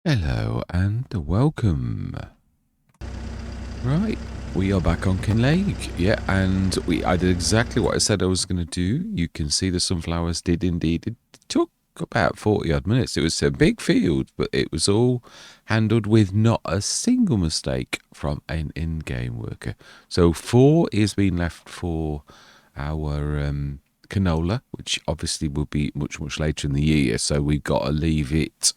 Hello and welcome. Right, we are back on Kinlaig. Yeah, and I did exactly what I said I was going to do. You can see the sunflowers did indeed. It took about 40 odd minutes. It was a big field, but it was all handled with not a single mistake from an in-game worker. So 4 is being left for our canola, which obviously will be much later in the year. So we've got to leave it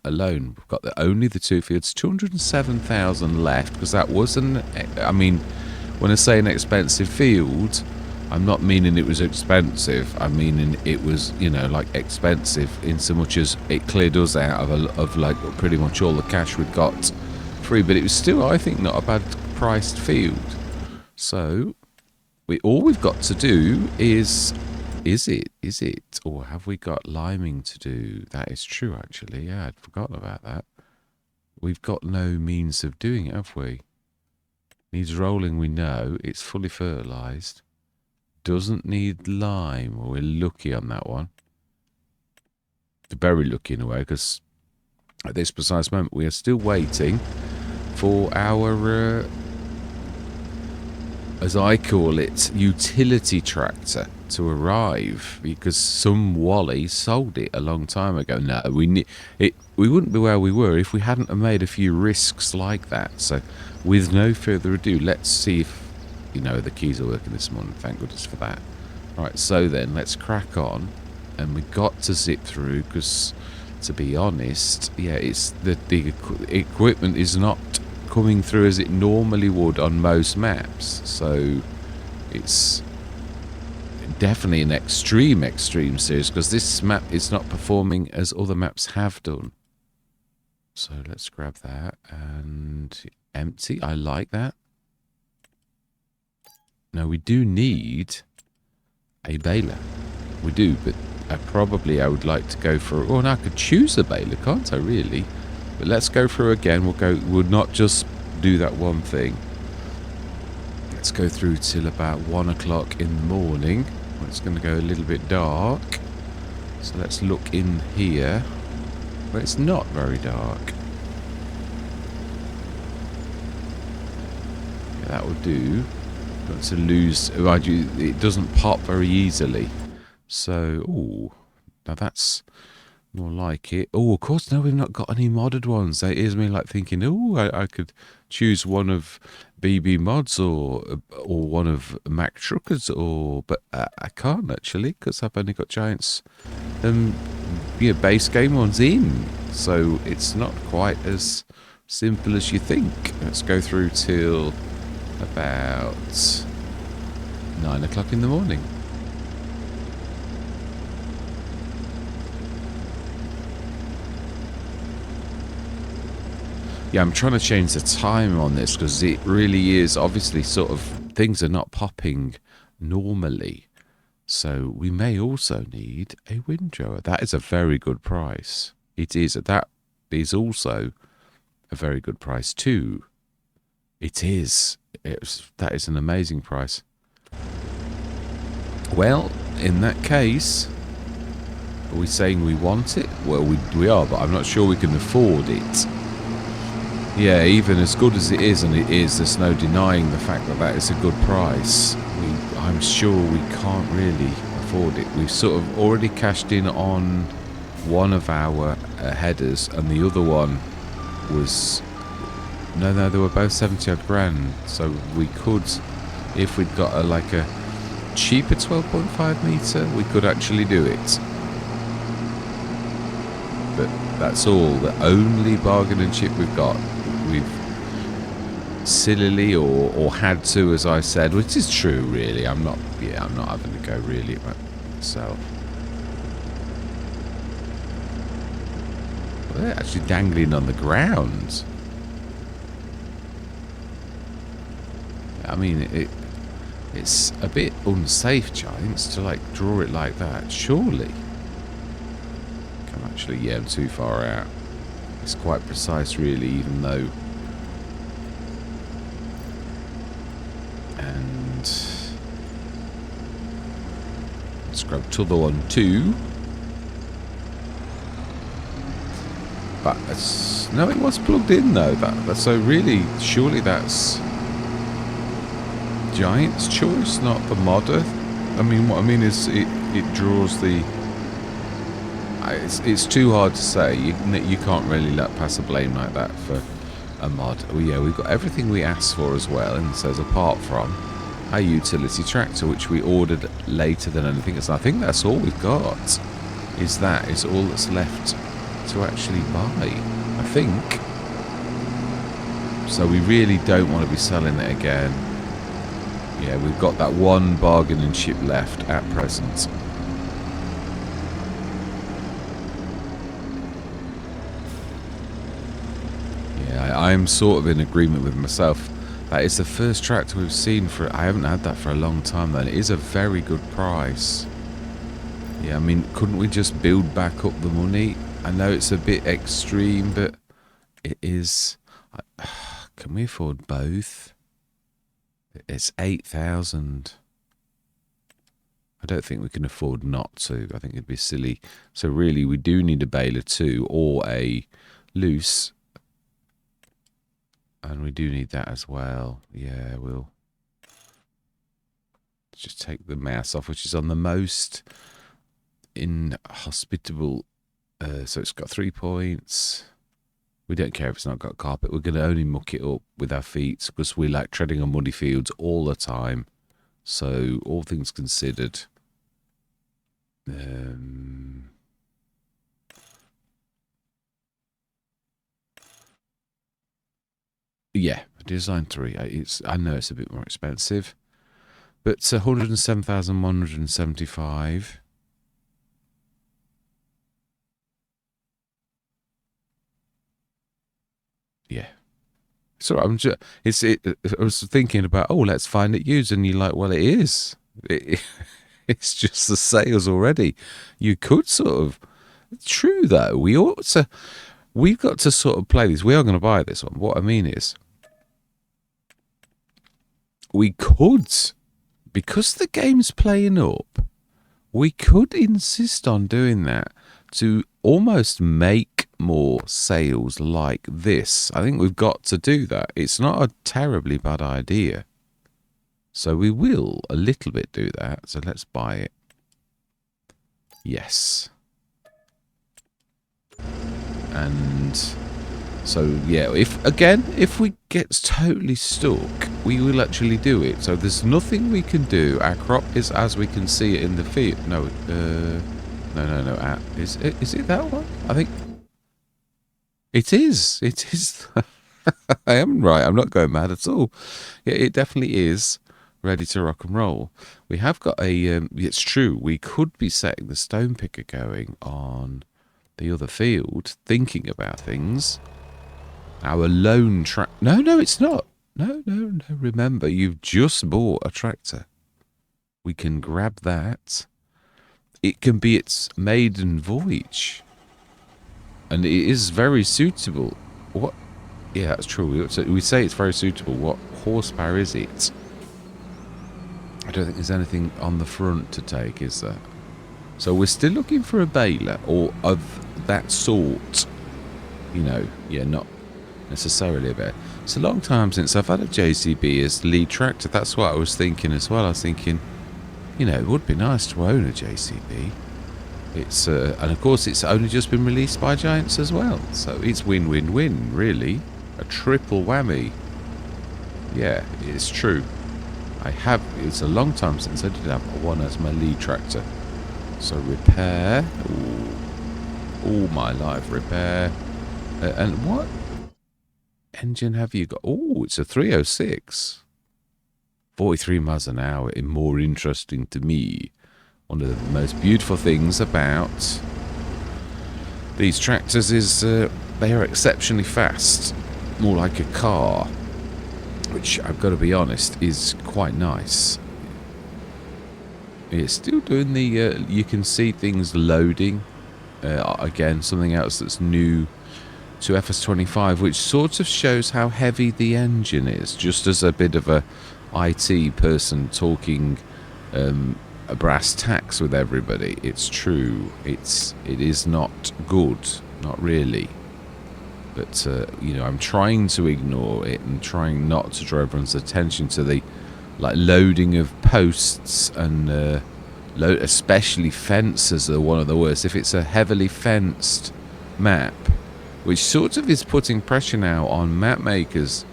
alone. We've got only the 2 fields, 207,000 left, because that wasn't, I mean, when I say an expensive field, I'm not meaning it was expensive. I'm meaning it was, you know, like expensive in so much as it cleared us out of like pretty much all the cash we'd got free, but it was still, I think, not a bad priced field. So all we've got to do is it, or have we got liming to do? That is true, actually. Yeah, I'd forgotten about that. We've got no means of doing it, have we? Needs rolling, we know. It's fully fertilised. Doesn't need lime. Well, we're lucky on that one. Very lucky in a way, because at this precise moment we are still waiting for our, as I call it, utility tractor to arrive, because some Wally sold it a long time ago. No, we wouldn't be where we were if we hadn't have made a few risks like that. So with no further ado, let's see if, you know, the keys are working this morning. Thank goodness for that. Right, so then let's crack on, and we got to zip through, because to be honest, yeah, it's the equipment is not coming through as it normally would on most maps. So it's definitely an extreme series, because this map is not performing as other maps have done. So let's grab that and empty. I like that. Now we do need a baler. We do, but I would like to go for, oh, and I could choose a baler, can't I really? But let's go through again. We'll not just do that one thing. Let's go through till about 1 o'clock in the morning. It's going to go a little bit dark. So let's look in here. But it's not very dark. Yeah, that will do. Got to lose. It doesn't pop very easily. So, oh, now that's more like it. Oh, of course, no, we've not got any modded ones. That is me like thinking, oh, I could choose one of BB mods or one of Mac Truckers, but I can't actually, because I've only got Giants base game ones in. So it's not quite as simple as you think. Let's go through till about 9 o'clock in the morning. Yeah, I'm trying to change the time on this, because it really is obviously sort of, things are not popping normally. So we may also need a windrower. That is a very good price. It is. That is also a very good price too. It is. That is an amazing price. Well, in that case, are we saying we want it? Well, we are, but I'm not sure we can afford it. Yeah, even as good as it is, and it is, there's no denying the fact that that is a good price. I'm sure we can't really afford it. We've sort of already cashed in on one of our headers, and the other one was... No, they were both 70 odd grand. So we could, if we'd got a cheaper 12.5 metre, we could actually do it. But that's all. The only bargain and chip we've got. We've sillily or had to, as I said, which is true really. I'm not having to go really at myself. Well, they're actually dangling on the ground. I mean, it's a bit unsafe, Giants, to draw it like that, surely. Actually, yeah, I'm too far out. It's quite precise, really, even though. And let's grab t'other one too. But it's No, it was plugged in though. So really, surely that's Giant's choice, not the modder. I mean, what I mean is it draws the. It's too hard to say. You can't really let pass a blame like that for a mod. Well, yeah, we've got everything we asked for as well, and it says apart from a utility tractor, which we ordered later than anything else. I think that's all we've got. Is all that's left to actually buy, I think. So we really don't want to be selling it again. Yeah, we've got that one bargaining chip left at present. Yeah, I'm sort of in agreement with myself. That is the first tractor we've seen for. I haven't had that for a long time, though. It is a very good price. Yeah, I mean, couldn't we just build back up the money? I know it's a bit extreme, but it is. Can we afford both? It's 8,000. I don't think we can afford not to. I think it'd be silly. So really, we do need a baler too, or a loose. And we do need that as well. Yeah, we'll just take the mouse off, which is on the most inhospitable. So it's got 3 points. We don't care if it's not got carpet. We're going to only muck it up with our feet because we like treading on muddy fields all the time. So all things considered, yeah, design 3. I know it's a bit more expensive, but it's 107,175. Yeah. So I'm just, I was thinking about, oh, let's find it used, and you're like, well, it is. It's just the sales already. You could sort of. True though, we've got to sort of play this. We are going to buy this one. What I mean is, we could, because the game's playing up, we could insist on doing that to almost make more sales like this. I think we've got to do that. It's not a terribly bad idea. So we will a little bit do that. So let's buy it. Yes. And so, yeah, if we get totally stuck, we will actually do it. So there's nothing we can do. Our crop is as we can see it in the field. No, no. Is it that one? I think it is. It is. I am right. I'm not going mad at all. Yeah, it definitely is ready to rock and roll. We have got a. It's true. We could be setting the stone picker going on the other field, thinking about things. Our lone track. No, it's not. No. Remember, you've just bought a tractor. We can grab that. It can be its maiden voyage. And it is very suitable. What? Yeah, that's true. We say it's very suitable. What horsepower is it? I don't think there's anything on the front to take, is there? So we're still looking for a baler or of that sort. You know, yeah, not necessarily a baler. It's a long time since I've had a JCB as lead tractor. That's what I was thinking as well. I was thinking, you know, it would be nice to own a JCB. It's and of course it's only just been released by Giants as well. So it's win-win-win, really. A triple whammy. Yeah, it's true. It's a long time since I did have one as my lead tractor. So repair. All my life repair. And what engine have you got? Oh, it's a 306. 43 miles an hour. More interesting to me. One of the most beautiful things about these tractors is they are exceptionally fast. More like a car. Which, I've got to be honest, is quite nice. It's still doing the... you can see things loading. Again, something else that's new to FS25, which sort of shows how heavy the engine is. Just as a bit of a IT person talking a brass tacks with everybody. It's true. It is not good. Not really. But, you know, I'm trying to ignore it and trying not to draw everyone's attention to the, like, loading of posts and, especially fences are one of the worst. If it's a heavily fenced map, which sort of is putting pressure now on map makers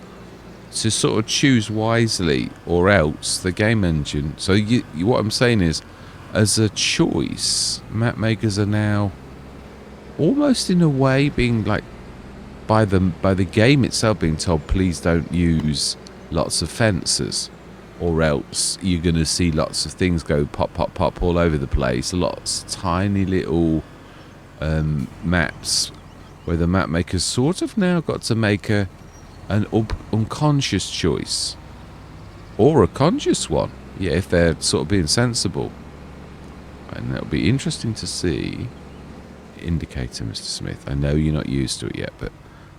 to sort of choose wisely, or else the game engine. So what I'm saying is, as a choice, map makers are now almost in a way being like by the game itself being told, please don't use lots of fences, or else you're going to see lots of things go pop pop pop all over the place. Lots of tiny little maps where the map makers sort of now got to make an unconscious choice, or a conscious one, yeah, if they're sort of being sensible. And that'll be interesting to see. Indicator, Mr. Smith, I know you're not used to it yet, but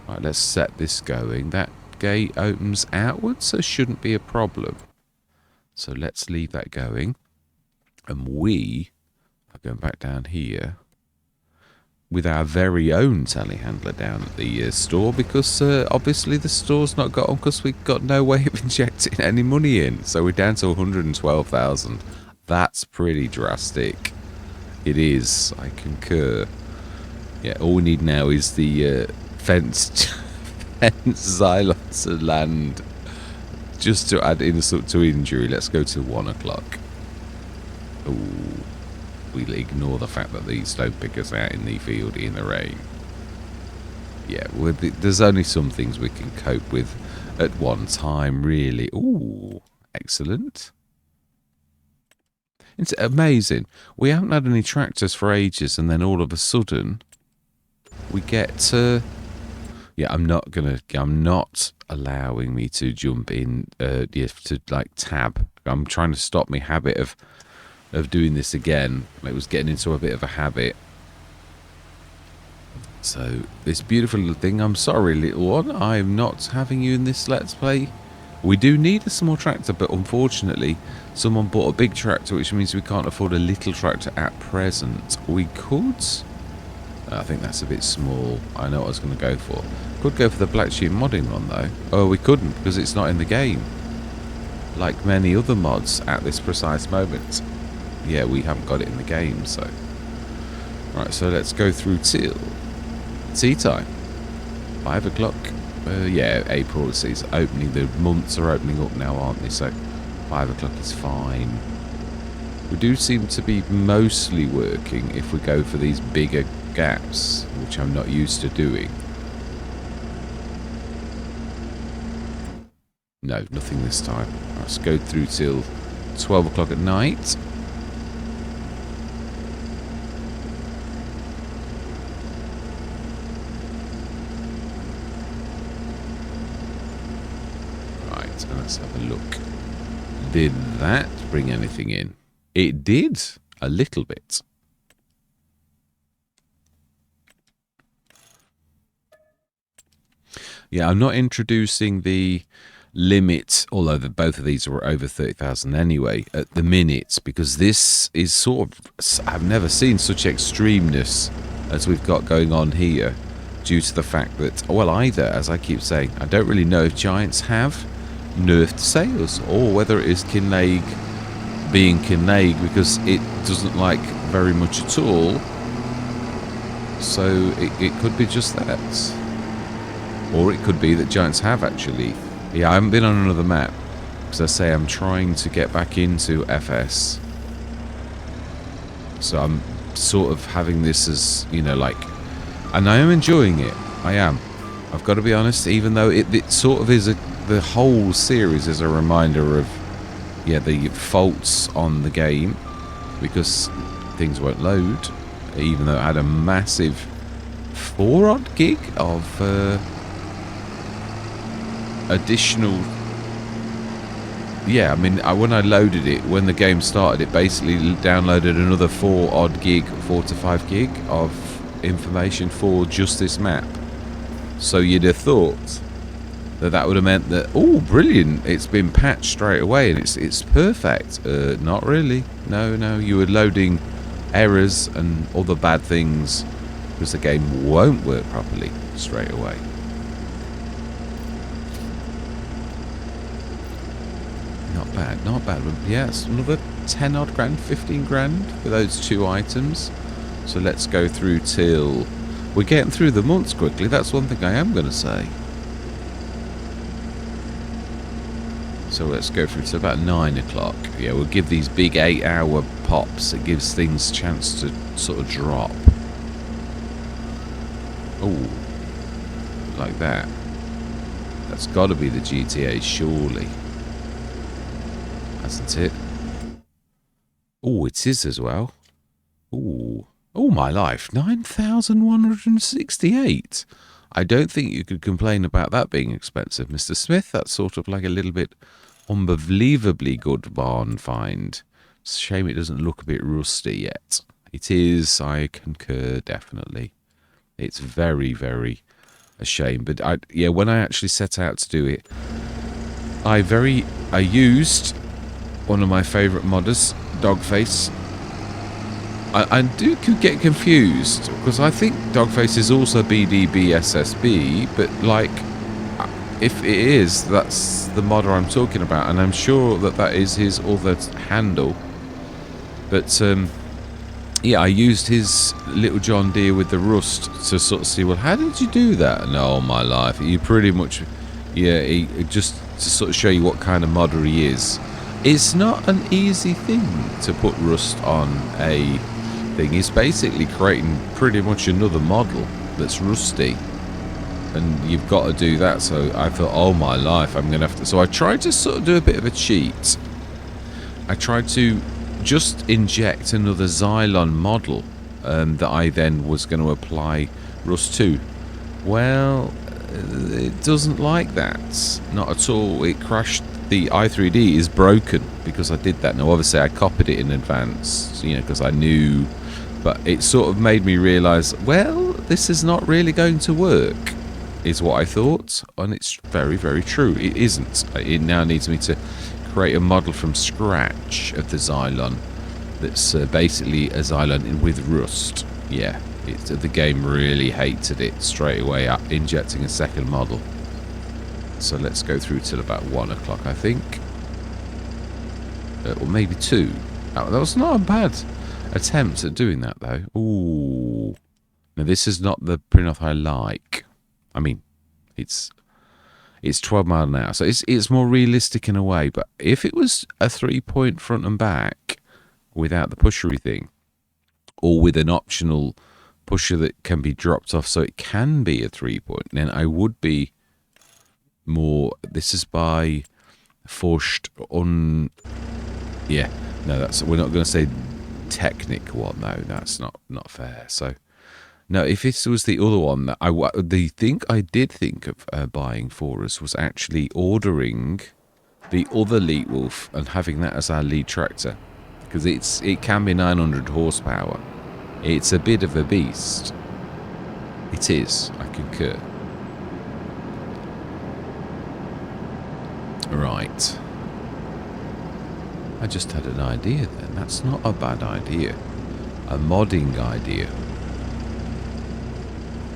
right, let's set this going. That gate opens outwards, so shouldn't be a problem. So let's leave that going, and we are going back down here with our very own telehandler down at the store, because obviously the store's not got on because we've got no way of injecting any money in. So we're down to 112,000. That's pretty drastic. It is, I concur. Yeah, all we need now is the fenced silence of land, just to add insult to injury. Let's go to 1 o'clock. Ooh. We'll ignore the fact that these don't pick us out in the field in the rain. Yeah, there's only some things we can cope with at one time, really. Ooh, excellent. It's amazing. We haven't had any tractors for ages, and then all of a sudden, we get... yeah, I'm not allowing me to jump in, to, like, tab. I'm trying to stop my habit of doing this again. It was getting into a bit of a habit. So, this beautiful little thing, I'm sorry, little one, I'm not having you in this Let's Play. We do need a small tractor, but unfortunately, someone bought a big tractor, which means we can't afford a little tractor at present. We could... I think that's a bit small. I know what I was going to go for. Could go for the black sheep modding one, though. Oh, we couldn't, because it's not in the game. Like many other mods at this precise moment. Yeah, we haven't got it in the game, so... Right, so let's go through till tea time. 5 o'clock. Yeah, April is opening. The months are opening up now, aren't they? So 5 o'clock is fine. We do seem to be mostly working if we go for these bigger gaps, which I'm not used to doing. No, nothing this time. Let's go through till 12 o'clock at night. Right, and let's have a look. Did that bring anything in? It did, a little bit. Yeah, I'm not introducing the limit, although both of these were over 30,000 anyway, at the minute, because this is sort of... I've never seen such extremeness as we've got going on here, due to the fact that, well, either, as I keep saying, I don't really know if Giants have nerfed sales, or whether it is Kinlaig being Kinlaig, because it doesn't like very much at all. So it could be just that. Or it could be that Giants have actually. Yeah, I haven't been on another map, because I say I'm trying to get back into FS. So I'm sort of having this as, you know, like... And I am enjoying it. I am. I've got to be honest, even though it sort of is the whole series is a reminder of, yeah, the faults on the game, because things won't load, even though it had a massive 4-odd gig of additional... Yeah, I mean, when I loaded it, when the game started, it basically downloaded another 4-odd gig, 4 to 5 gig of information for just this map. So you'd have thought that would have meant that, oh, brilliant, it's been patched straight away and it's perfect. Not really. No, you were loading errors and other bad things, because the game won't work properly straight away. Not bad, not bad. Yes, another 10 odd grand, 15 grand for those 2 items. So let's go through till... We're getting through the months quickly, that's one thing I am going to say. So let's go through to about 9 o'clock. Yeah, we'll give these big 8-hour pops. It gives things a chance to sort of drop. Oh, like that. That's got to be the GTA, surely. Hasn't it? Oh, it is as well. Oh, oh my life. 9,168. I don't think you could complain about that being expensive, Mr. Smith. That's sort of like a little bit unbelievably good barn find. It's a shame it doesn't look a bit rusty yet. It is, I concur, definitely. It's very, very a shame. But yeah, when I actually set out to do it, I used one of my favourite modders, Dogface. I do get confused because I think Dogface is also BDBSSB, but like, if it is, that's the modder I'm talking about, and I'm sure that that is his other handle. But yeah, I used his little John Deere with the rust to sort of see, well, how did you do that? And oh my life, you pretty much, yeah, just to sort of show you what kind of modder he is. It's not an easy thing to put rust on a thing. It's basically creating pretty much another model that's rusty, and you've got to do that. So I thought, oh my life, I'm gonna have to. So I tried to sort of do a bit of a cheat. I tried to just inject another Xylon model that I then was going to apply rust to. Well, it doesn't like that, not at all. It crashed. The i3D is broken because I did that. Now obviously I copied it in advance, you know, because I knew, but it sort of made me realise, well, this is not really going to work, is what I thought, and it's very, very true. It isn't. It now needs me to create a model from scratch of the Xylon that's basically a Xylon with rust. Yeah, the game really hated it straight away, injecting a second model. So let's go through till about 1 o'clock, I think. Or maybe 2. Oh, that was not a bad attempt at doing that, though. Ooh. Now, this is not the print-off I like. I mean, it's 12 miles an hour, so it's more realistic in a way. But if it was a 3-point front and back without the pushery thing, or with an optional pusher that can be dropped off so it can be a 3-point, then I would be more. This is by forced on. Yeah, no, we're not going to say Technic one. No, that's not fair. So no, if this was the other one that I did think of buying for us was actually ordering the other Leet Wolf and having that as our lead tractor, because it can be 900 horsepower. It's a bit of a beast. It is. I concur. Right. I just had an idea then. That's not a bad idea. A modding idea.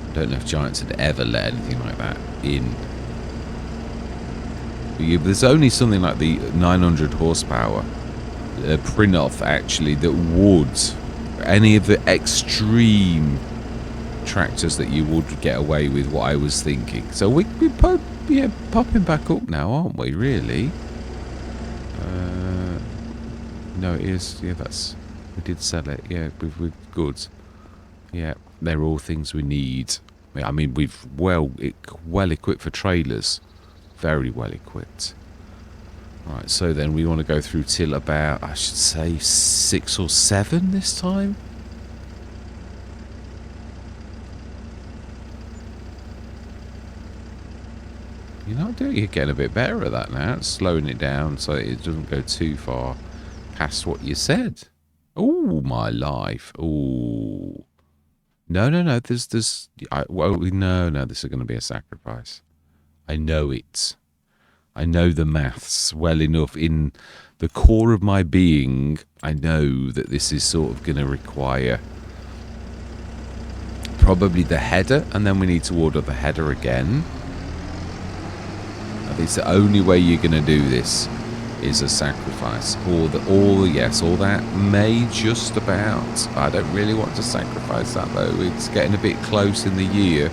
I don't know if Giants had ever let anything like that in. There's only something like the 900 horsepower print-off actually that would, any of the extreme tractors that you would get away with, what I was thinking. So we're popping back up now, aren't we, really? No, it is. Yeah, we did sell it. Yeah, with goods. Yeah, they're all things we need. I mean, we've well equipped for trailers. Very well equipped. Right, so then we want to go through till about, I should say, 6 or 7 this time. You're getting a bit better at that now. It's slowing it down so it doesn't go too far past what you said. Oh, my life. Oh. No. No, this is going to be a sacrifice. I know it. I know the maths well enough. In the core of my being, I know that this is sort of going to require probably the header, and then we need to order the header again. I think it's the only way you're going to do this. is a sacrifice, or that may just about. I don't really want to sacrifice that though. It's getting a bit close in the year.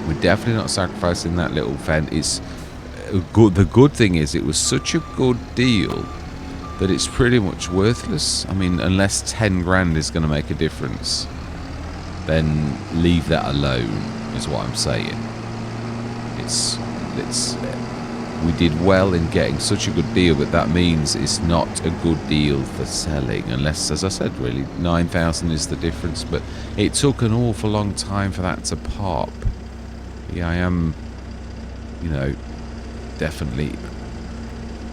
We're definitely not sacrificing that little vent. It's good. The good thing is it was such a good deal that it's pretty much worthless. I mean, unless 10 grand is going to make a difference, then leave that alone, is what I'm saying. We did well in getting such a good deal, but that means it's not a good deal for selling, unless, as I said, really 9,000 is the difference. But it took an awful long time for that to pop. Yeah, I am, definitely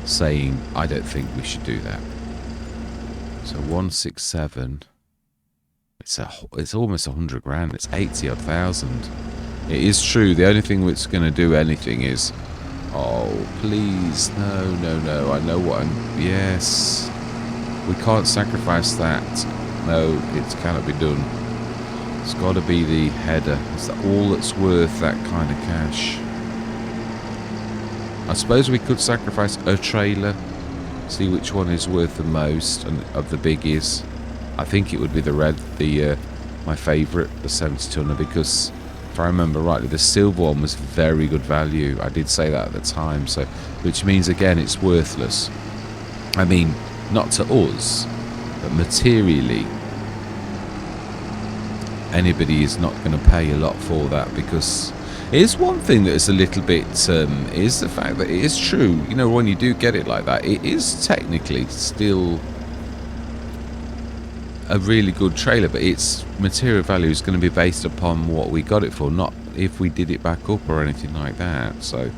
saying I don't think we should do that. So 167. It's almost 100 grand. It's 80 odd thousand. It is true. The only thing that's going to do anything is, oh please, no. I know what I'm. Yes, we can't sacrifice that. No, it cannot be done. It's got to be the header. It's all that's worth that kind of cash. I suppose we could sacrifice a trailer, see which one is worth the most, and of the biggies, I think it would be the red, my favourite, the 70 tonner, because if I remember rightly, the silver one was very good value. I did say that at the time, so which means again it's worthless. I mean, not to us, but materially, anybody is not going to pay a lot for that, because here's one thing that is a little bit, is the fact that it is true, when you do get it like that, it is technically still a really good trailer, but its material value is going to be based upon what we got it for, not if we did it back up or anything like that. So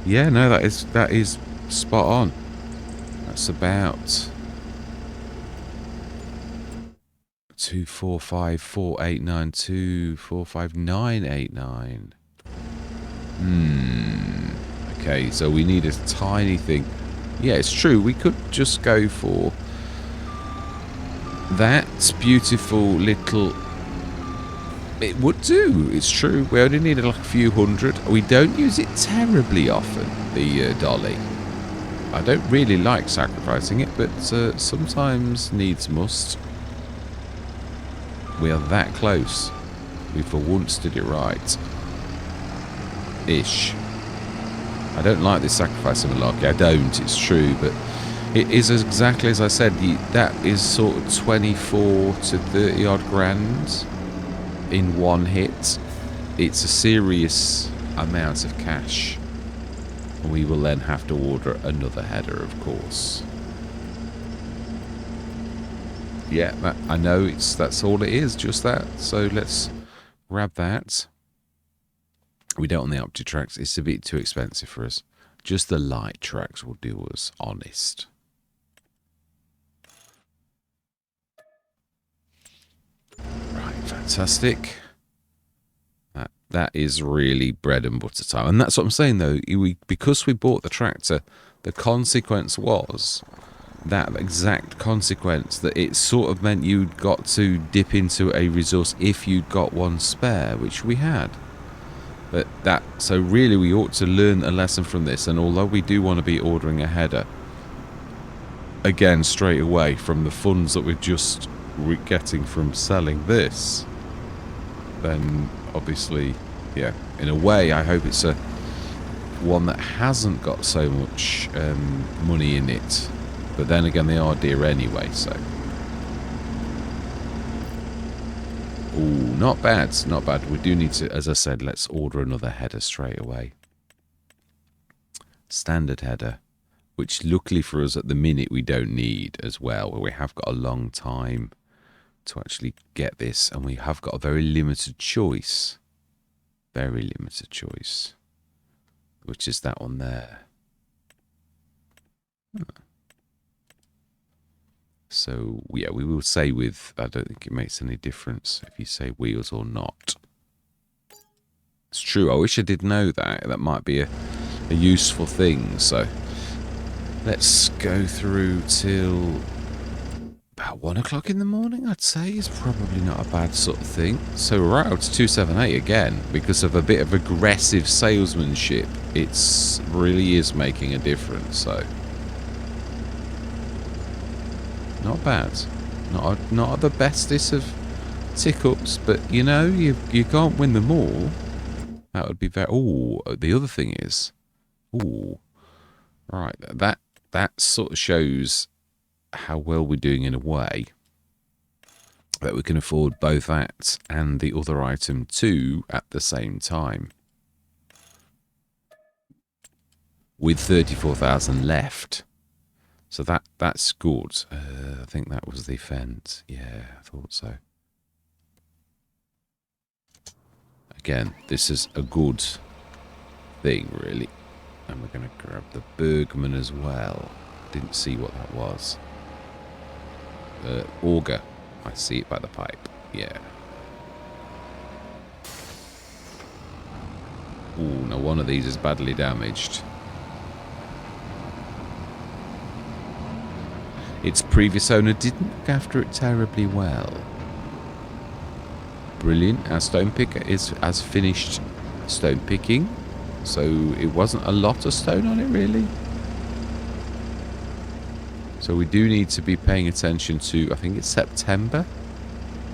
yeah, no, that is spot on. That's about 245,489 245,989. Okay, so we need a tiny thing. Yeah, it's true. We could just go for that beautiful little. It would do. It's true. We only needed like a few hundred. We don't use it terribly often, the dolly. I don't really like sacrificing it, but sometimes needs must. We are that close. We for once did it right. Ish. I don't like this sacrificing malarkey. I don't, it's true, but it is exactly as I said. That is sort of 24 to 30 odd grand in one hit. It's a serious amount of cash. And we will then have to order another header, of course. Yeah, I know that's all it is, just that. So let's grab that. We don't want the opti tracks. It's a bit too expensive for us. Just the light tracks will do us, honest. Right, fantastic. That is really bread and butter time. And that's what I'm saying, though. Because we bought the tractor, the consequence was that exact consequence, that it sort of meant you'd got to dip into a resource if you'd got one spare, which we had. So really we ought to learn a lesson from this, and although we do want to be ordering a header again straight away from the funds that we're just getting from selling this, then obviously, yeah, in a way I hope it's a one that hasn't got so much money in it, but then again they are dear anyway, so ooh, not bad, not bad. We do need to, as I said, let's order another header straight away. Standard header, which luckily for us at the minute we don't need as well, where we have got a long time to actually get this, and we have got a very limited choice. Very limited choice. Which is that one there. So, yeah, we will say with, I don't think it makes any difference if you say wheels or not. It's true, I wish I did know that. That might be a useful thing. So, let's go through till About 1 o'clock in the morning, I'd say, is probably not a bad sort of thing. So we're out to 278 again because of a bit of aggressive salesmanship. It's really is making a difference. So not bad. Not the bestest of tick-ups, but you know, you can't win them all. That would be very. Oh, the other thing is, oh, right. That sort of shows how well we're doing in a way that we can afford both that and the other item too at the same time. With 34,000 left. So that's good. I think that was the fence. Yeah, I thought so. Again, this is a good thing, really. And we're going to grab the Bergman as well. Didn't see what that was. Auger. I see it by the pipe. Yeah. Ooh, now one of these is badly damaged. Its previous owner didn't look after it terribly well. Brilliant. Our stone picker has finished stone picking. So it wasn't a lot of stone on it, really. So we do need to be paying attention to, I think it's September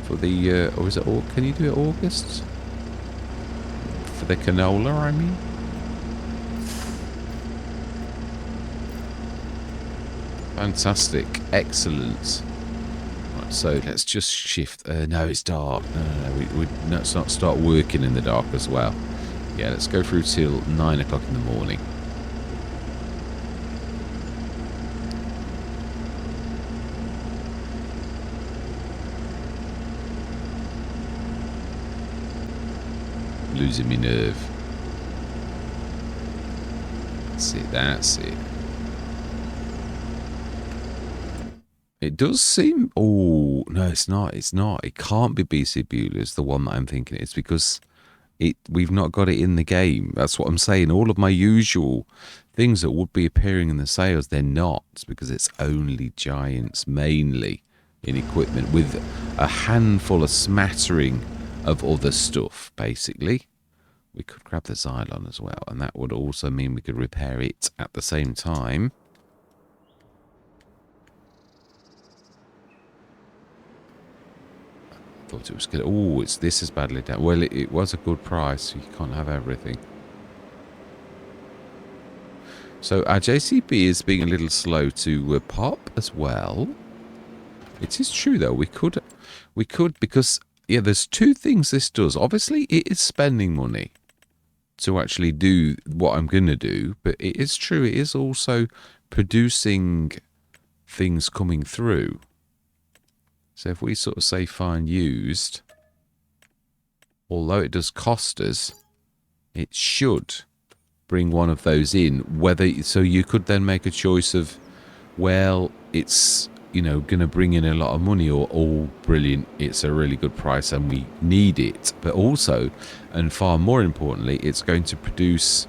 for the, or is it, can you do it August? For the canola, I mean. Fantastic. Excellent. Right, so let's just shift. No, it's dark. No. Let's not start working in the dark as well. Yeah, let's go through till 9 o'clock in the morning. Losing me nerve. That's it. It does seem... Oh, no, it's not. It can't be BC Bueller's, the one that I'm thinking. It's because we've not got it in the game. That's what I'm saying. All of my usual things that would be appearing in the sales, they're not, because it's only Giants, mainly, in equipment, with a handful, a smattering of other stuff, basically. We could grab the Xylon as well, and that would also mean we could repair it at the same time. Thought it was good. Oh, this is badly down. Well, it was a good price. You can't have everything. So our JCB is being a little slow to pop as well. It is true though. We could because yeah, there's two things this does. Obviously, it is spending money to actually do what I'm going to do, but it is true. It is also producing things coming through. So if we sort of say find used, although it does cost us, it should bring one of those in. So you could then make a choice of, well, it's, you know, going to bring in a lot of money, or, oh, brilliant, it's a really good price and we need it. But also, and far more importantly, it's going to produce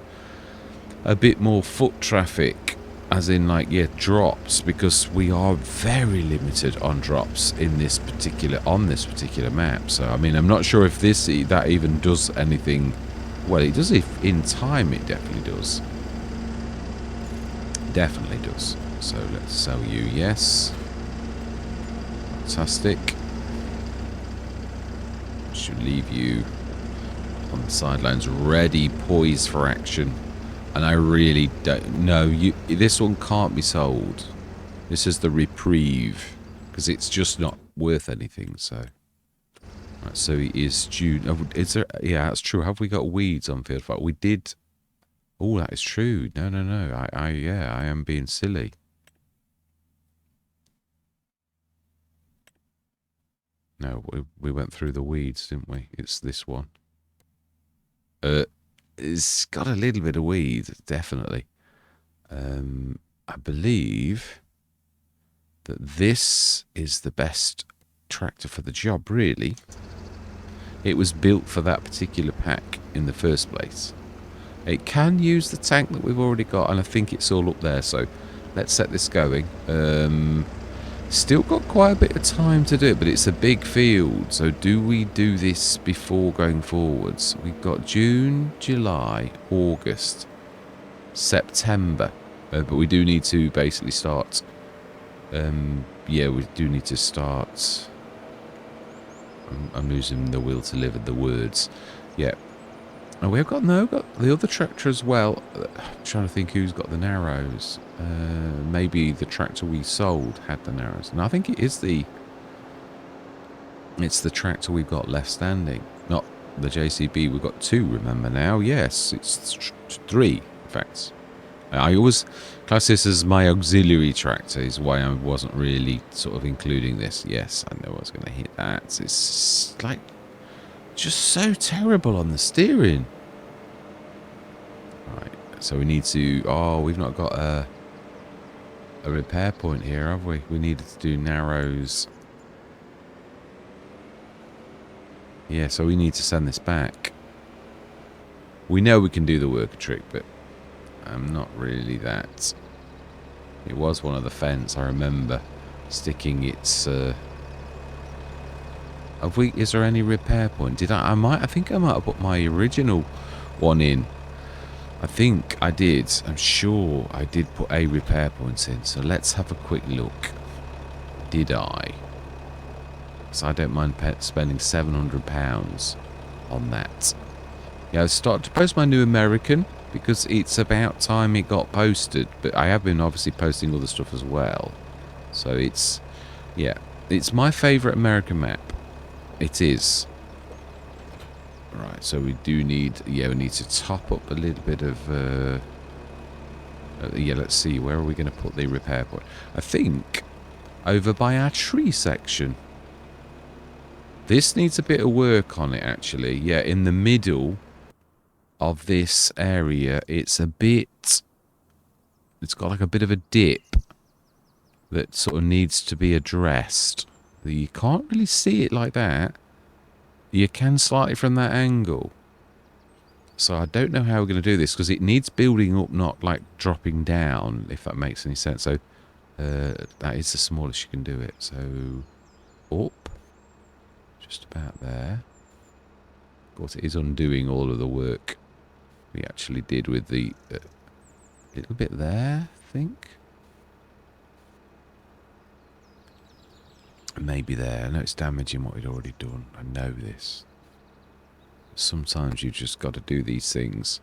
a bit more foot traffic. As in, like, yeah, drops, because we are very limited on drops in this particular map. So I mean, I'm not sure if that even does anything. Well, it does if in time. It definitely does. Definitely does. So let's sell you. Yes. Fantastic. Should leave you on the sidelines, ready, poised for action. And I really don't know. This one can't be sold. This is the reprieve, because it's just not worth anything. So, right, so it is June. Is there? Yeah, that's true. Have we got weeds on field 5? We did. Oh, that is true. No. Yeah, I am being silly. No, we went through the weeds, didn't we? It's this one. It's got a little bit of weed, definitely. I believe that this is the best tractor for the job, really. It was built for that particular pack in the first place. It can use the tank that we've already got, and I think it's all up there, so let's set this going. Still got quite a bit of time to do it, but it's a big field. So do we do this before going forwards? We've got June, July, August, September. But we do need to basically start. Yeah, we do need to start. I'm losing the will to live and the words. Yeah. Oh, we've got got the other tractor as well. I'm trying to think who's got the narrows. Maybe the tractor we sold had the narrows. And I think it's the tractor we've got left standing. Not the JCB. We've got two, remember now? Yes, it's three, in fact. I always class this as my auxiliary tractor, is why I wasn't really sort of including this. Yes, I know I was going to hit that. It's like just so terrible on the steering. Right, so we need to... Oh, we've not got a repair point here, have we? We needed to do narrows. Yeah, so we need to send this back. We know we can do the worker trick, but I'm not really that. It was one of the fence, I remember sticking its... Have we... Is there any repair point? Did I think I might have put my original one in. I think I did. I'm sure I did put a repair point in. So let's have a quick look. Did I? So I don't mind spending £700 on that. Yeah, I started to post my new American because it's about time it got posted. But I have been obviously posting other stuff as well. So it's... Yeah. It's my favourite American map. It is. Right, so we do need... Yeah, we need to top up a little bit of... yeah, let's see. Where are we going to put the repair point? I think over by our tree section. This needs a bit of work on it, actually. Yeah, in the middle of this area, it's a bit... It's got like a bit of a dip that sort of needs to be addressed. You can't really see it like that. You can slightly from that angle. So I don't know how we're going to do this because it needs building up, not like dropping down, if that makes any sense. So that is the smallest you can do it. So up, just about there. Of course, it is undoing all of the work we actually did with the little bit there, I think. Maybe there. I know it's damaging what we'd already done. I know this. Sometimes you just got to do these things.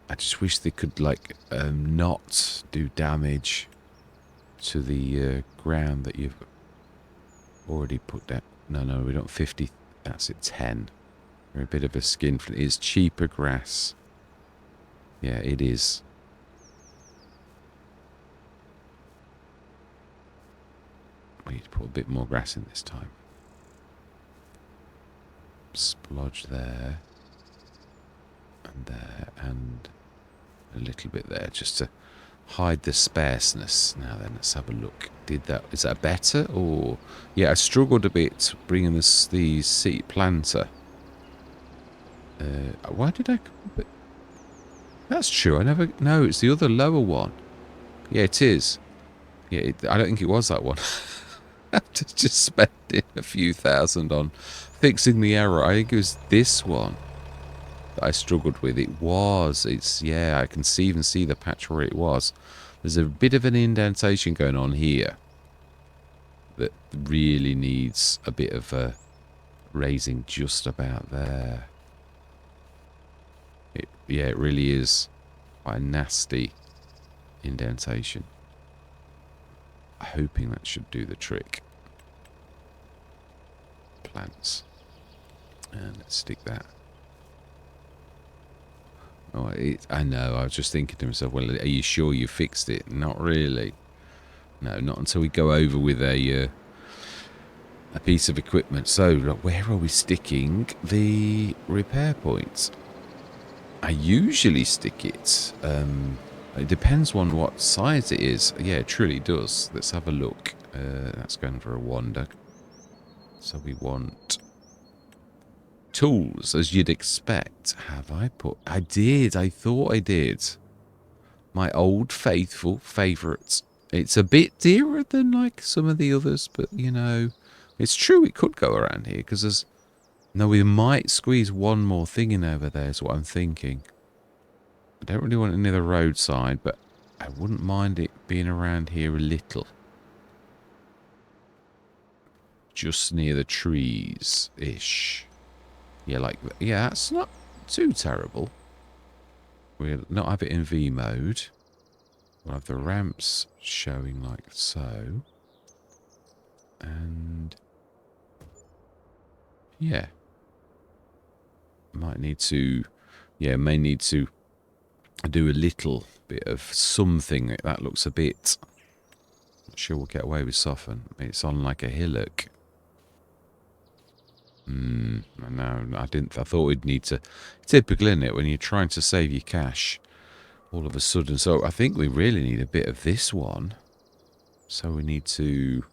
I just wish they could, like, not do damage to the ground that you've already put down. No, we don't. 50. That's it. 10. We're a bit of a skin. It's cheaper grass. Yeah, it is. We need to put a bit more grass in this time. Splodge there. And there. And a little bit there. Just to hide the sparseness. Now then, let's have a look. Is that better? Or... Yeah, I struggled a bit bringing the seed planter. Why did I... That's true. I never... No, it's the other lower one. Yeah, it is. Yeah, I don't think it was that one. After just spending a few thousand on fixing the error. I think it was this one that I struggled with. It was. It's... Yeah, I can even see the patch where it was. There's a bit of an indentation going on here that really needs a bit of a raising just about there. Yeah, it really is quite a nasty indentation. Hoping that should do the trick. Plants. And let's stick that. Oh, I know. I was just thinking to myself, well, are you sure you fixed it? Not really. No, not until we go over with a piece of equipment. So, where are we sticking the repair points? I usually stick it. It depends on what size it is. Yeah, it truly does. Let's have a look. That's going for a wander. So we want tools, as you'd expect. Have I put... I did. I thought I did. My old faithful favourite It's a bit dearer than like some of the others, but you know, it's true it could go around here because there's. No, we might squeeze one more thing in over there is what I'm thinking. I don't really want it near the roadside, but I wouldn't mind it being around here a little. Just near the trees-ish. Yeah, like, yeah, that's not too terrible. We'll not have it in V mode. We'll have the ramps showing like so. And yeah. Might need to, yeah, may need to do a little bit of something. That looks a bit, not sure we'll get away with soften. It's on like a hillock. No, I didn't. I thought we'd need to. Typical, isn't it, when you're trying to save your cash, all of a sudden. So I think we really need a bit of this one. So we need to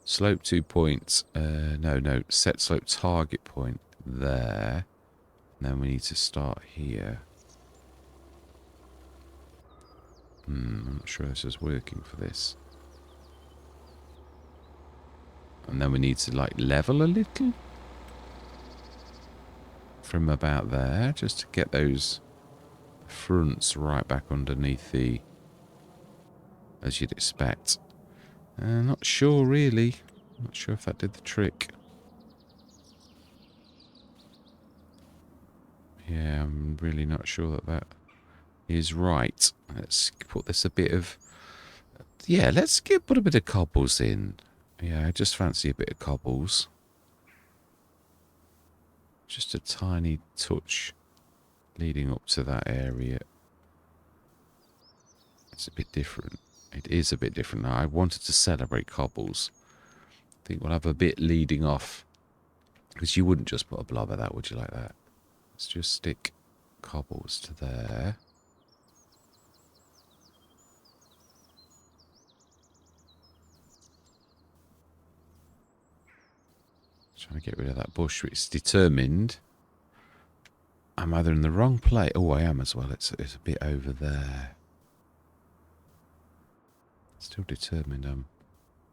slope 2 points. No, set slope target point there. And then we need to start here. I'm not sure this is working for this. And then we need to like level a little. From about there, just to get those fronts right back underneath the, as you'd expect. Not sure really. Not sure if that did the trick. Yeah, I'm really not sure that that is right. Let's put this a bit of, yeah, let's put a bit of cobbles in. Yeah, I just fancy a bit of cobbles. Just a tiny touch leading up to that area. It's a bit different. It is a bit different. Now, I wanted to celebrate cobbles. I think we'll have a bit leading off. Because you wouldn't just put a blob of that, would you, like that? Let's just stick cobbles to there. Trying to get rid of that bush. It's determined. I'm either in the wrong place. Oh, I am as well. It's a bit over there. Still determined. I'm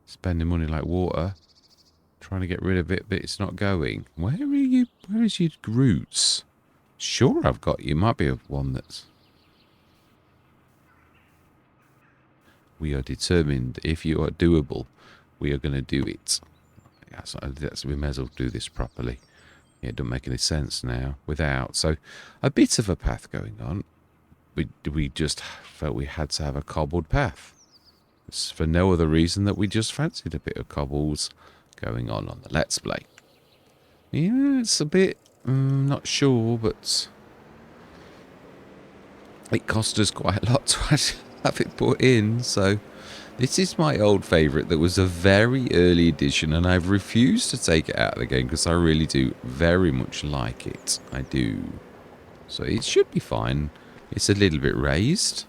spending money like water. Trying to get rid of it, but it's not going. Where are you? Where is your roots? Sure, I've got you. Might be one that's... We are determined. If you are doable, we are going to do it. We may as well do this properly. Yeah, it doesn't make any sense now without. So, a bit of a path going on. We just felt we had to have a cobbled path. It's for no other reason that we just fancied a bit of cobbles going on the Let's Play. Yeah, it's a bit... not sure, but... It cost us quite a lot to actually have it put in, so... This is my old favourite that was a very early edition, and I've refused to take it out of the game because I really do very much like it. I do. So it should be fine. It's a little bit raised.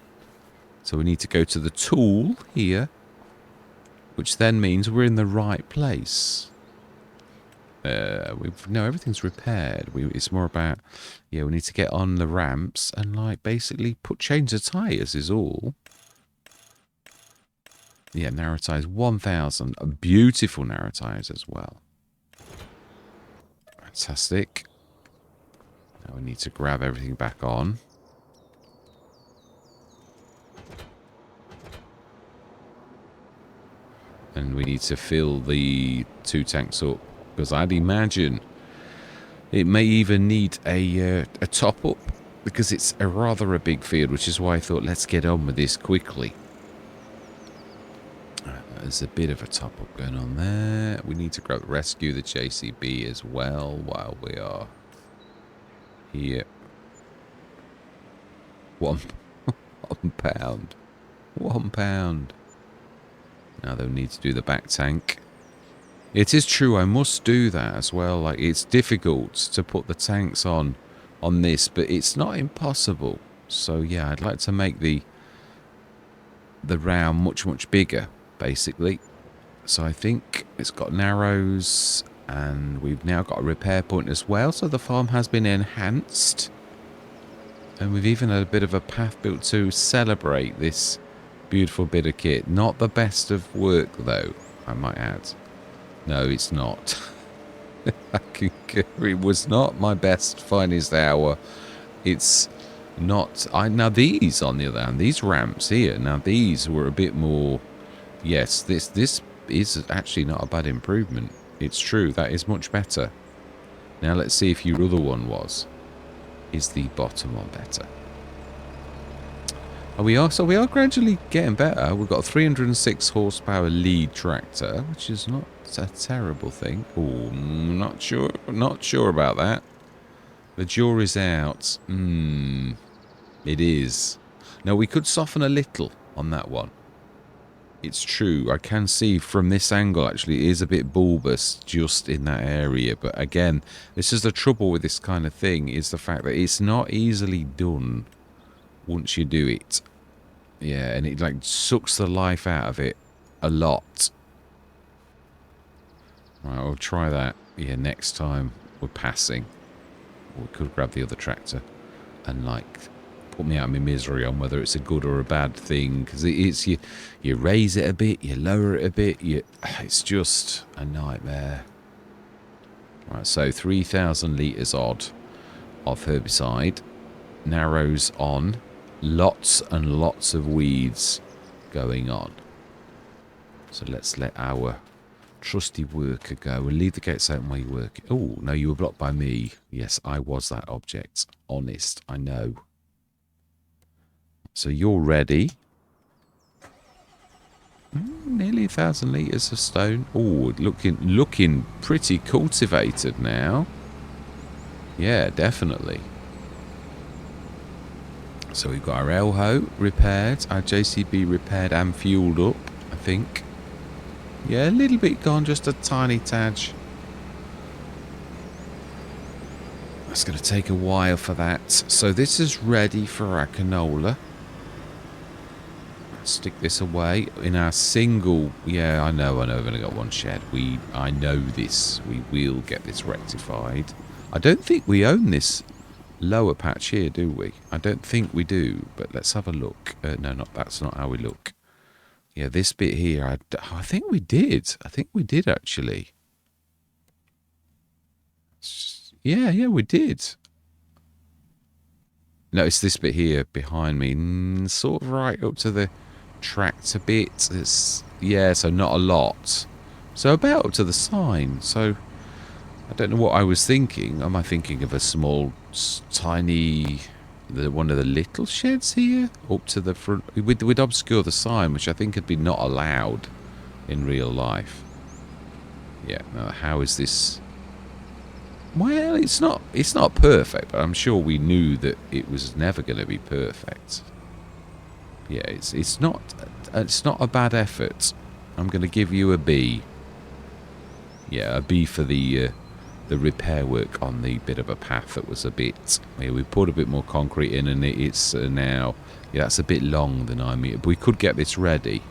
So we need to go to the tool here, which then means we're in the right place. No, everything's repaired. It's more about, yeah, we need to get on the ramps and like basically change the tyres is all. Yeah, narrow tyres 1,000. Beautiful narrow tyres as well. Fantastic. Now we need to grab everything back on. And we need to fill the 2 tanks up. Because I'd imagine it may even need a top up. Because it's rather a big field, which is why I thought let's get on with this quickly. There's a bit of a top up going on there. We need to rescue the JCB as well while we are here. £1. £1. Now they'll need to do the back tank. It is true, I must do that as well. Like, it's difficult to put the tanks on this, but it's not impossible. So yeah, I'd like to make the round much bigger, basically. So I think it's got narrows, and we've now got a repair point as well. So the farm has been enhanced, and we've even had a bit of a path built to celebrate this Beautiful bit of kit. Not the best of work, though, I might add. No, it's not. It was not my best, finest hour. It's not... Now, these, on the other hand, these ramps here, now these were a bit more... Yes, this is actually not a bad improvement. It's true, that is much better. Now, let's see if your other one was. Is the bottom one better? And we are gradually getting better. We've got a 306 horsepower lead tractor, which is not a terrible thing. Oh, not sure about that. The jury's out. It is. Now, we could soften a little on that one. It's true. I can see from this angle, actually, it is a bit bulbous just in that area. But again, this is the trouble with this kind of thing, is the fact that it's not easily done once you do it. Yeah, and it like sucks the life out of it a lot. Right, we'll try that. Yeah, next time we're passing. We could grab the other tractor and like put me out of my misery on whether it's a good or a bad thing, because it's you raise it a bit, you lower it a bit, it's just a nightmare. Right, so 3,000 litres odd of herbicide, narrows on, lots and lots of weeds going on. So let's let our trusty worker go. We'll leave the gates open while you work. Oh, no, you were blocked by me. Yes, I was that object. Honest, I know. So you're ready. Nearly 1,000 litres of stone. Oh, looking pretty cultivated now. Yeah, definitely. So we've got our Elho repaired, our JCB repaired and fueled up, I think. Yeah, a little bit gone, just a tiny tad. That's going to take a while for that. So this is ready for our canola. Stick this away in our single. Yeah, I know we've only got one shed. I know this. We will get this rectified. I don't think we own this lower patch here, do we? I don't think we do, but let's have a look. No, that's not how we look. Yeah, this bit here, I think we did. I think we did, actually. Yeah, we did. No, it's this bit here behind me. Sort of right up to the tractor bit. Yeah, so not a lot. So about up to the sign. So I don't know what I was thinking. Am I thinking of a small, tiny, one of the little sheds here up to the front? We'd obscure the sign, which I think had been not allowed in real life. Yeah. Now, how is this? Well, it's not perfect, but I'm sure we knew that it was never going to be perfect. Yeah, it's not a bad effort. I'm going to give you a B. Yeah, a B for the repair work on the bit of a path that was a bit... Yeah, we put a bit more concrete in, and it's now... Yeah, that's a bit long than I mean. But we could get this ready.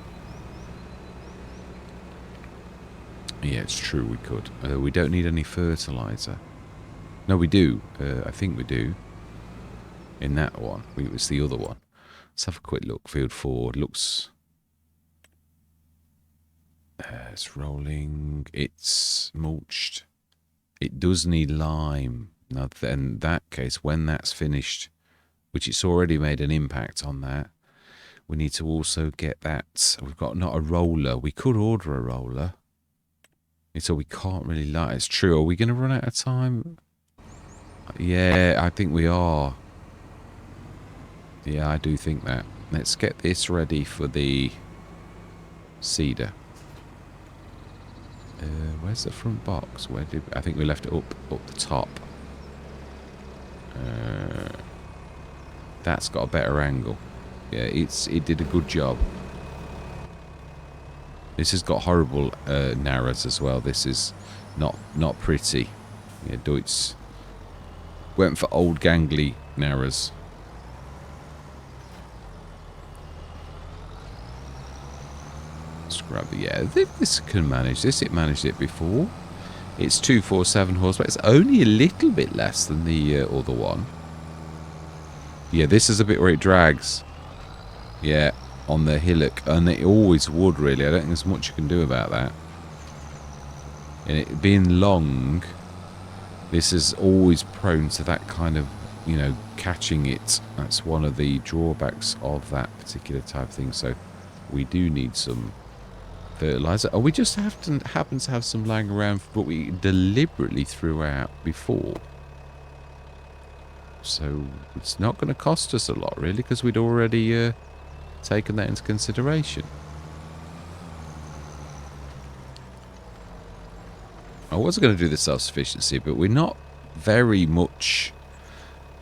Yeah, it's true, we could. We don't need any fertilizer. No, we do. I think we do. In that one. It was the other one. Let's have a quick look. Field 4 looks... it's rolling. It's mulched. It does need lime. Now, then, in that case, when that's finished, which it's already made an impact on that, we need to also get that. We've got not a roller. We could order a roller. So we can't really lie. It's true. Are we going to run out of time? Yeah, I think we are. Yeah, I do think that. Let's get this ready for the cedar. Where's the front box? I think we left it up the top. That's got a better angle. Yeah, it did a good job. This has got horrible narrows as well. This is not pretty. Yeah, Deutz went for old gangly narrows. Grab the, yeah, this can manage this. It managed it before. It's 247 horsepower. It's only a little bit less than the other one. Yeah, this is a bit where it drags. Yeah, on the hillock, and it always would, really. I don't think there's much you can do about that. And it being long, this is always prone to that kind of, you know, catching it. That's one of the drawbacks of that particular type of thing. So we do need some fertilizer. Oh, we just happen to have some lying around, but we deliberately threw out before. So it's not going to cost us a lot, really, because we'd already taken that into consideration. I was going to do the self-sufficiency, but we're not very much.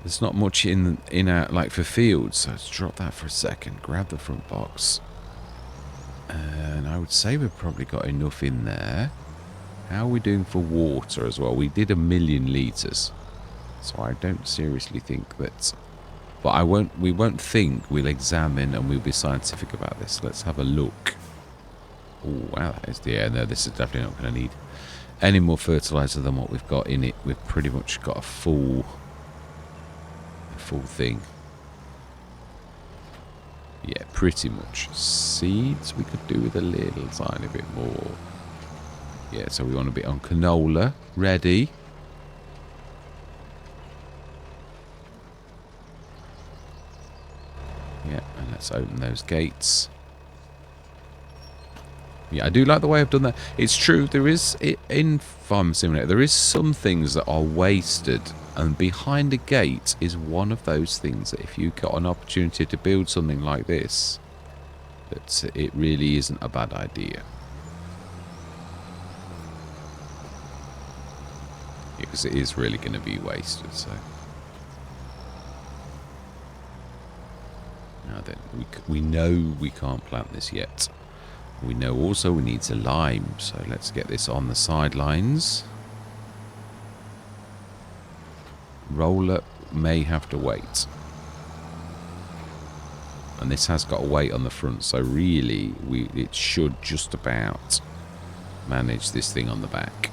There's not much in our, like, for fields. So let's drop that for a second. Grab the front box. And I would say we've probably got enough in there. How are we doing for water as well? We did 1,000,000 litres. So I don't seriously think that... But we won't think. We'll examine and we'll be scientific about this. Let's have a look. Oh, wow. That is, yeah, no, this is definitely not going to need any more fertilizer than what we've got in it. We've pretty much got a full thing. Yeah, pretty much. Seeds we could do with a little tiny bit more. Yeah, so we want to be on canola. Ready. Yeah, and let's open those gates. Yeah, I do like the way I've done that. It's true, there is, in Farm Simulator, there is some things that are wasted. And behind a gate is one of those things that if you got an opportunity to build something like this, that it really isn't a bad idea. Because it is really going to be wasted, so... Now then, we know we can't plant this yet. We know also we need a lime, so let's get this on the sidelines. Roller may have to wait. And this has got a weight on the front, so really it should just about manage this thing on the back.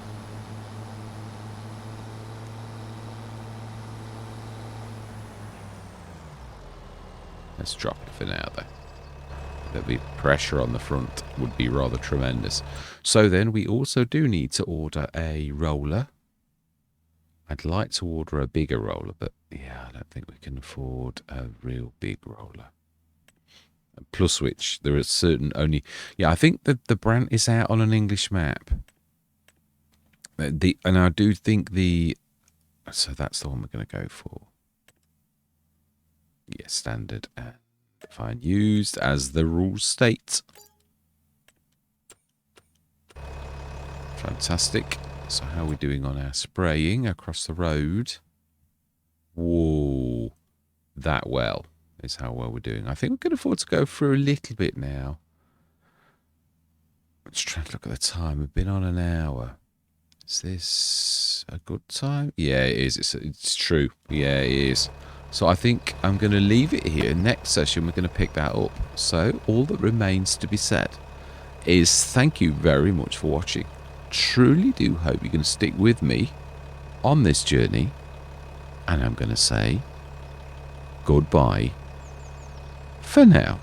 Let's drop it for now, though. The pressure on the front would be rather tremendous. So then we also do need to order a roller. I'd like to order a bigger roller, but yeah, I don't think we can afford a real big roller. Plus which, there are certain only... Yeah, I think that the brand is out on an English map. And I do think the... So that's the one we're going to go for. Yeah, standard and fine. Used as the rules state. Fantastic. So how are we doing on our spraying across the road? Whoa. That well is how well we're doing. I think we can afford to go through a little bit now. Let's try and look at the time. We've been on an hour. Is this a good time? Yeah, it is. It's true. Yeah, it is. So I think I'm going to leave it here. Next session, we're going to pick that up. So all that remains to be said is thank you very much for watching. Truly do hope you're going to stick with me on this journey. And I'm going to say goodbye for now.